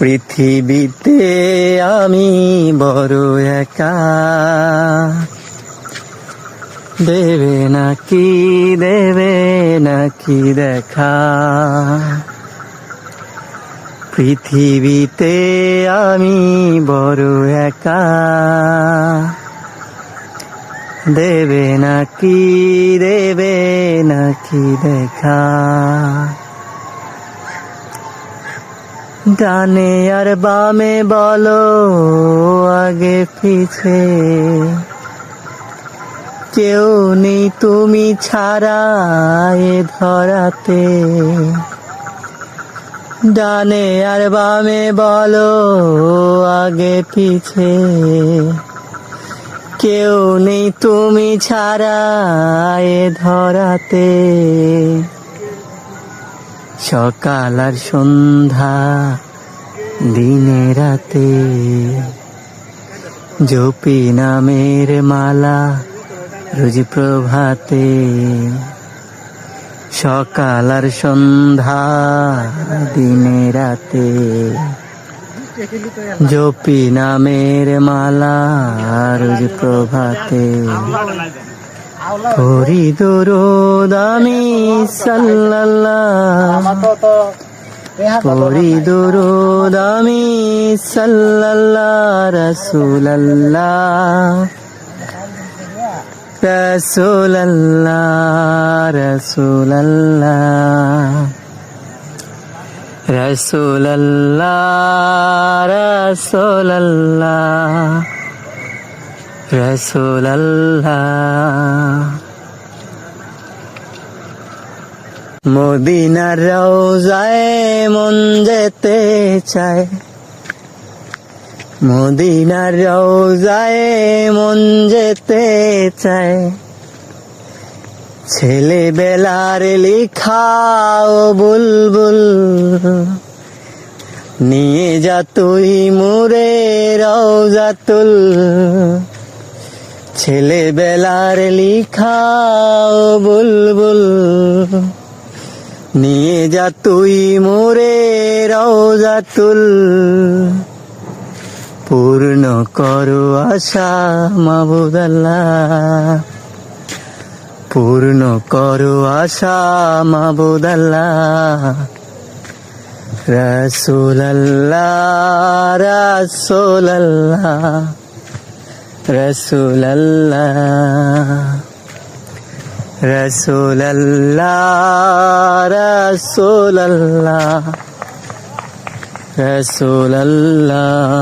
পৃথিবীতে আমি বড় একা, দেবে নাকি দেখা। পৃথিবীতে আমি বড় একা, দেবে নাকি দেখা। ডানে আর বামে বলো, আগে পিছে কেউ নেই তুমি ছাড়া এ ধরাতে। ডানে আর বামে বলো, আগে পিছে কেউ নেই তুমি ছাড়া এ ধরাতে। সকাল আর সন্ধ্যা, দিনে রাতে জপি নামের মালা রোজ প্রভাতে। সকাল আর সন্ধ্যা, দিনে রাতে জপি নামের মালা রোজ প্রভাতে। পড়ি দুরূদ আমি সাল্লাল্লাহ, পড়ি দুরূদ আমি সাল্লাল্লাহ। রাসূলুল্লাহ রাসূলুল্লাহ রাসূলুল্লাহ রাসূলুল্লাহ রাসূলুল্লাহ রাসূলুল্লাহ। মদিনার রওজায় মন যেতে চায়, মদিনার রওজায় মন যেতে চায়। ছেলেবেলার লেখাও বুলবুল নিয়ে যা তুই মোরে রওজাতুল। ছেলেবেলার লেখাও বুলবুল নিয়ে যা তুই মোরে রওজাতুল। পূর্ণ করো আশা মাবুদ আল্লাহ, পূর্ণ করো আশা মাবুদ আল্লাহ। রাসূলুল্লাহ রাসূলুল্লাহ রাসূলুল্লাহ রাসূলুল্লাহ রাসূলুল্লাহ রাসূলুল্লাহ।